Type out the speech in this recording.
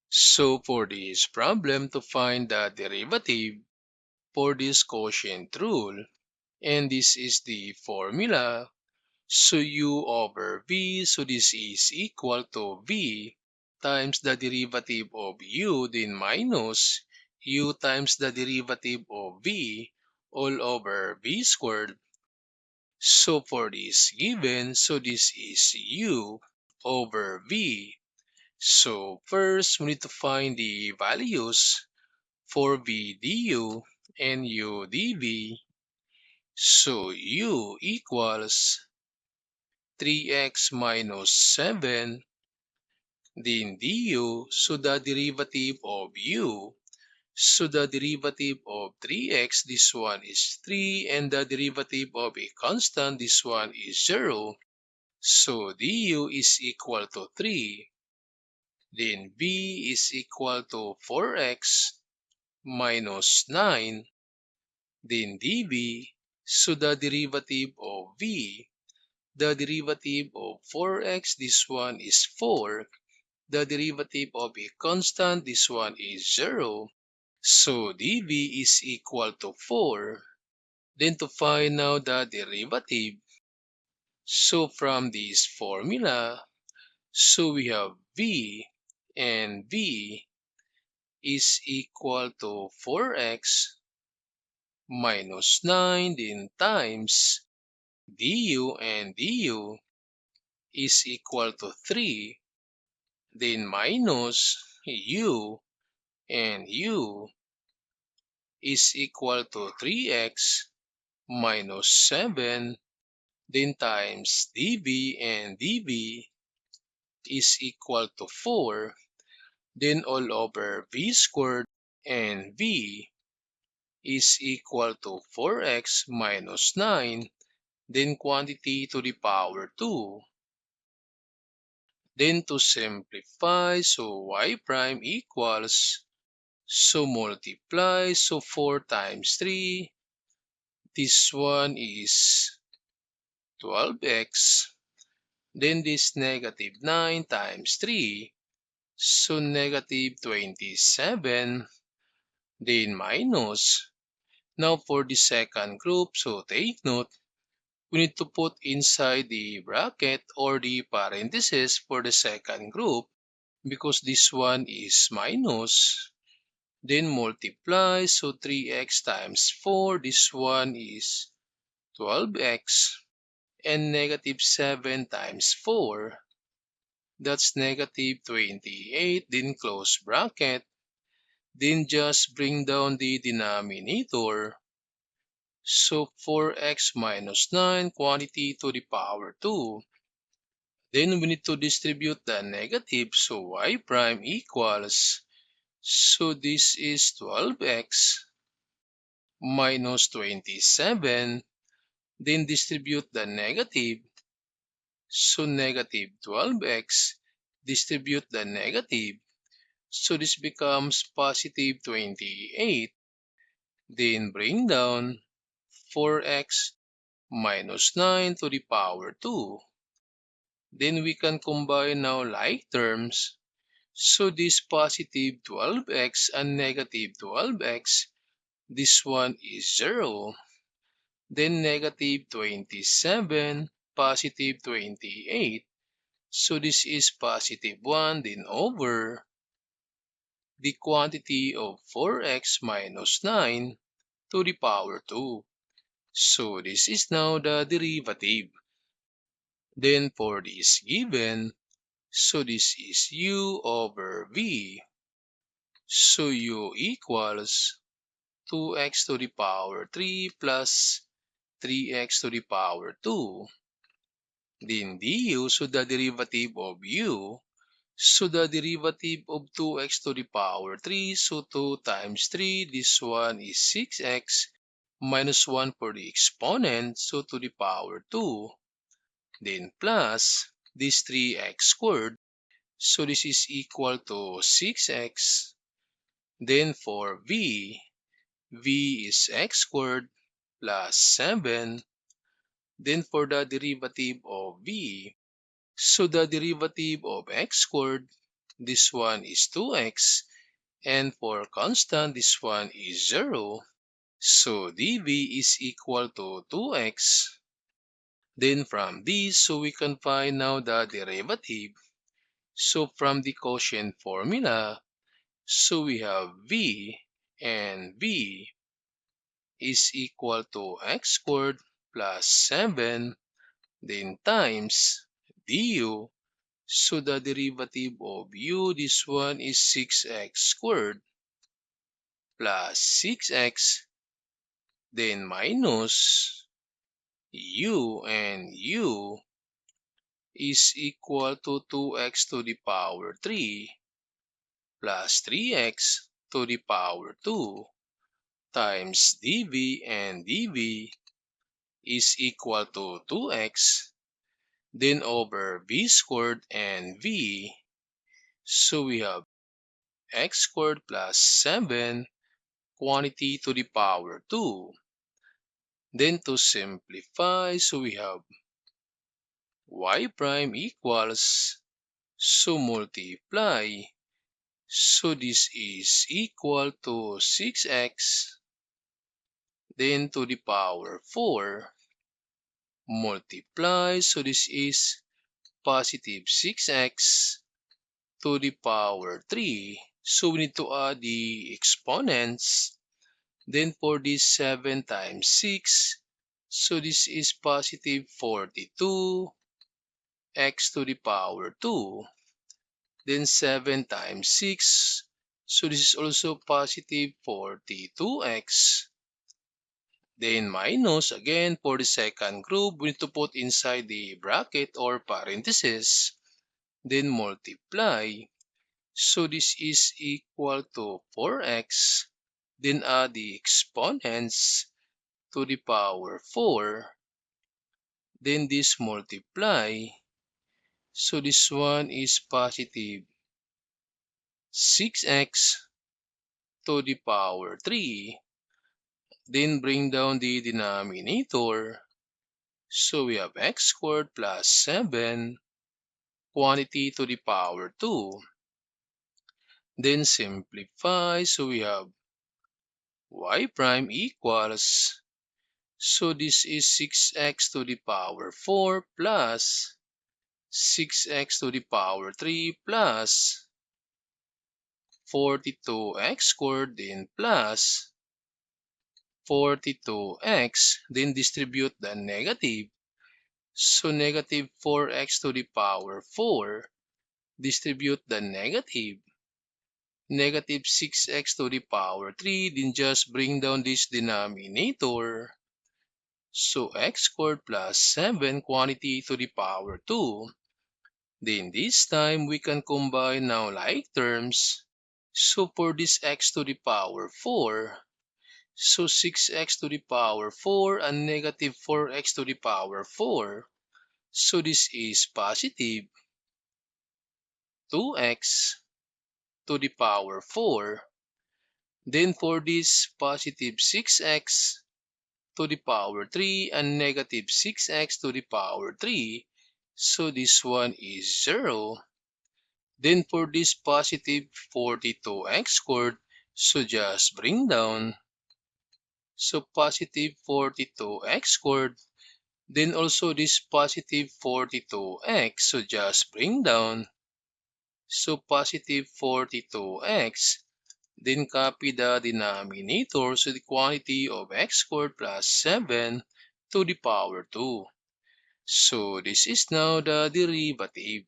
So for this problem, to find the derivative for this quotient rule, and this is the formula, so u over v, so this is equal to v times the derivative of u, then minus u times the derivative of v all over v squared. So for this given, so this is u over v. So first, we need to find the values for v du and u dv. So u equals 3x minus 7, then du, so the derivative of u. So the derivative of 3x, this one is 3, and the derivative of a constant, this one is 0. So du is equal to 3. Then v is equal to 4x minus 9. Then dv, so the derivative of v, the derivative of 4x, this one is 4. The derivative of a constant, this one is 0. So dv is equal to 4. Then to find now the derivative, so from this formula, so we have v, and v is equal to 4x minus 9, then times du, and du is equal to 3, then minus u, and u is equal to 3x minus 7, then times dv, and dv is equal to 4, then all over v squared, and v is equal to 4x minus 9, then quantity to the power 2. Then to simplify, so y prime equals, so multiply, so 4 times 3, this one is 12x, then this negative 9 times 3, so negative 27, then minus. Now for the second group, so take note, we need to put inside the bracket or the parentheses for the second group because this one is minus. Then multiply, so 3x times 4, this one is 12x, and negative 7 times 4, that's negative 28, then close bracket. Then just bring down the denominator. So 4x minus 9, quantity to the power 2. Then we need to distribute the negative, so y prime equals, so this is 12x minus 27. Then distribute the negative, so negative 12x, distribute the negative, so this becomes positive 28. Then bring down 4x minus 9 to the power 2. Then we can combine now like terms. So this positive 12x and negative 12x, this one is 0. Then negative 27, positive 28. So this is positive 1, then over the quantity of 4x minus 9 to the power 2. So this is now the derivative. Then for this given, so this is u over v. So u equals 2x to the power 3 plus 3x to the power 2. Then du, so the derivative of u, so the derivative of 2x to the power 3, so 2 times 3, this one is 6x minus 1 for the exponent, so to the power 2. Then plus this 3x squared, so this is equal to 6x. Then for v is x squared plus 7. Then for the derivative of v, so the derivative of x squared, this one is 2x, and for constant, this one is 0. So dv is equal to 2x. Then from this, so we can find now the derivative. So from the quotient formula, so we have v, and v is equal to x squared plus 7, then times du. So the derivative of u, this one is 6x squared plus 6x, then minus u, and u is equal to 2x to the power 3 plus 3x to the power 2 times dv, and dv is equal to 2x, then over v squared and v. So we have x squared plus 7 quantity to the power 2. Then to simplify, so we have y prime equals, so multiply. So this is equal to 6x, then to the power 4, multiply. So this is positive 6x to the power 3. So we need to add the exponents. Then for this 7 times 6, so this is positive 42x to the power 2. Then 7 times 6, so this is also positive 42x. Then minus, again, for the second group, we need to put inside the bracket or parenthesis. Then multiply. So this is equal to 4x. Then add the exponents to the power 4. Then this multiply. So this one is positive 6x to the power 3. Then bring down the denominator. So we have x squared plus 7 quantity to the power 2. Then simplify. So we have y prime equals, so this is 6x to the power 4 plus 6x to the power 3 plus 42x squared, then plus 42x, then distribute the negative. So negative 4x to the power 4, distribute the negative. Negative 6x to the power 3, then just bring down this denominator. So x squared plus 7 quantity to the power 2. Then this time we can combine now like terms. So for this x to the power 4, so 6x to the power 4 and negative 4x to the power 4. So this is positive 2x to the power 4. Then for this positive 6x to the power 3 and negative 6x to the power 3. So this one is 0. Then for this positive 42x squared, so just bring down. So positive 42x squared. Then also this positive 42x, so just bring down. So positive 42x. Then copy the denominator, so the quantity of x squared plus 7 to the power 2. So this is now the derivative.